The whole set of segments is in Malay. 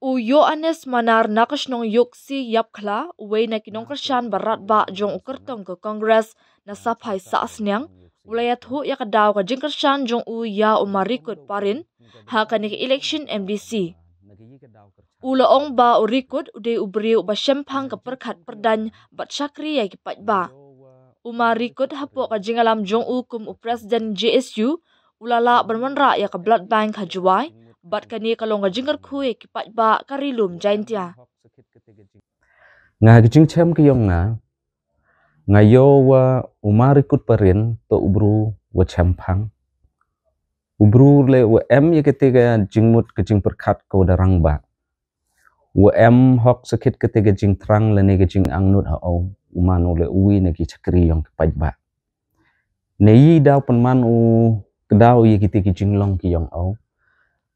Uyo anes manar nakashnong yuksi yapkla uwe na kinongkershan barat ba jong ukertong ke kongres na sapai saasnyang ulayat hu yakadaw ka jingkershan jong uya umarikut parin hakanik election MDC. Ulaong ba urikut ude ubriu ba syempang ke perkat perdan bat syakri ya kipat ba. Umarikut hapo ka jingalam jong ukum presiden JSU ulala bermenra ya ke blood bank hajuai. Bat kani kalong ngajingar kuy kipat ba karilum jaintia. Nga gijing chem kiyong nga yo wa umarikut parin to ubru wa chempang. Ubru le wa ya ketiga jingmut gijing perkat ko darang ba. Wa hok sakit ketiga jing terang le ne gijing angnut hao umano le uwi ne ki chakri yong kipat ba. Nei daw penman u kedaw ye kitiga jing long kiyong au.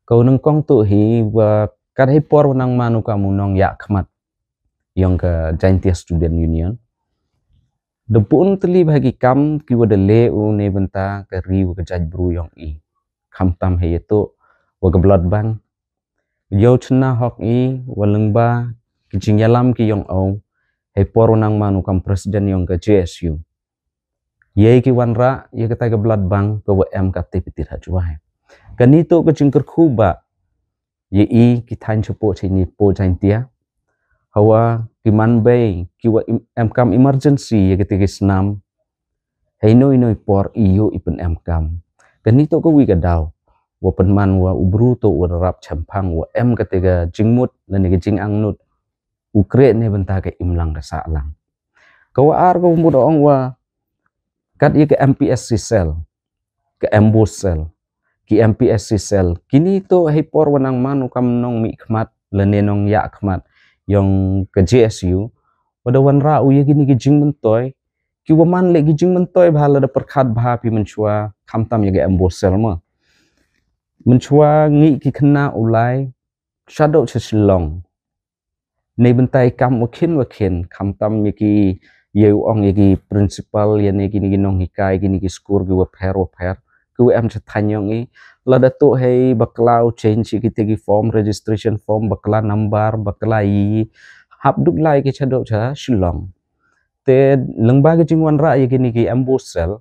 Kau nengkong tu hi wa kadai por nang manu kamu nong ya khmat yang ke Jaintia Student Union. Depun teli bagi kam ki wa dele u ne benta ke ri wa ke jaj bru yang i. Kam tam he itu wa ke blood bank. Yo chna hok i wa lengba ki jingyalam ki yang au he por nang manu kam presiden yang ke JSU. Ye ki wanra ye ke ta ke blood bank ke wa ka te pitir ha juai. Kanito ke jingker kuba ye i kitain cepo sini po jaintia hawa kiman bay kiwa kam emergency ye ketika senam heino ino por iyo ipen kam kanito ko wi kadaw wa penman wa ubru to wa rap champang wa ketika jingmut lan ke jing angnut ukre ne benta ke imlang ka salang kawa ar ko mudong wa kat ye ke MPSC cell ke embus cell ki MPSC cell kini to hipor wanang manu kam nong mi khmat lene nong ya khmat yang ke JSU wada wan ra u ye gini gijing mentoy ki waman le gijing mentoy bhala da perkhat bha pi menchua khamtam ye ge embos cell ma menchua ngi ki khna ulai shadow chilong nei bentai kam wakhin khamtam ye ki ye ong ye ki principal ye ne gini ginong hikai gini ki skur gi wa pher ku chatanyong i lada tu hey baklau change ki form registration form bakla number bakla i habduk lai ki chado cha shilong te lengba ki jingwan ra ye kini ki ambosel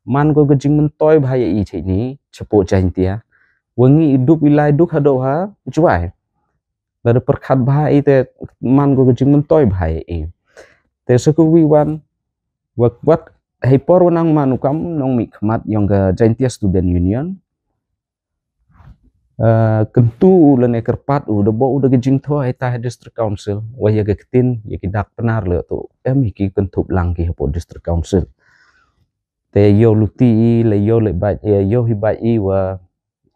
man ko ki jing mentoy bhai i chini chapo jaintia wengi duk wilai duk hado ha juai lada perkhat bhai te man ko ki jing mentoy bhai i te saku wan wat hey por nang manu kam nong mi khmat yang ke Jaintia Student Union kentu lene kerpat u debo udah gejing tho eta district council wa ya ke tin ya ki dak penar le tu ki kentup lang ki hapo district council te yo luti le yo le ba yo hi ba i wa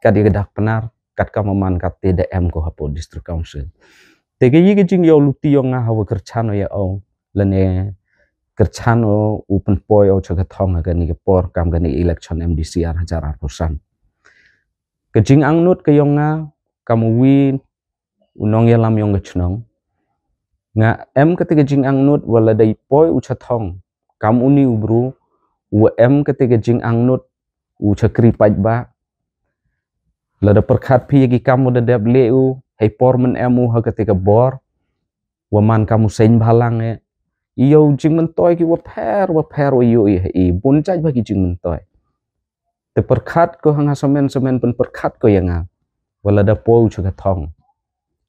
kad ya dak penar kat kamaman kat TDM ko hapo district council te ge gejing yo luti yo nga hawa kerchano ya au lene kerchano open poi o chaga thong ga ni por kam ga ni election MDC ar hajar rusan kejing angnut ke yonga kamu wi unong yalam yong gechnong nga ketika jing angnut wala dai poi u chathong kam uni ubru wa ketika jing angnut u chakri paj ba lada perkhat phi gi kamu da deb leu hey por men emu ha ketika bor waman kamu sein bhalang e iyo jing mentoy ki wa pher iyo i buncaj bagi jing mentoy te perkhat ko hanga semen pen perkhat ko yanga wala da po chuga thong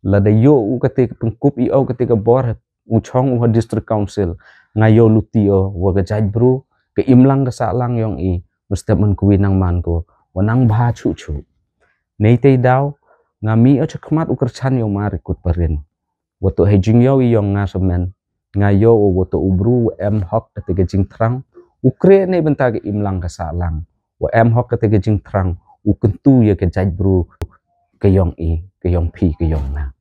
la da yo u ketika pengkup io ketika bor u chong u district council ngayo lutio wa ga jaj bru ke imlang ka salang yong i mustap man kuwinang man ko wanang bha chu nei te daw ngami o chakmat u kerchan yo marikut parin wato hejing yo yong nga semen ngayo woto ubru hok ketika jing terang ukre ne benta ke imlang ka salang wa hok ketika jing terang u kentu ye ke jaj bru ke yong i ke yong pi ke yong na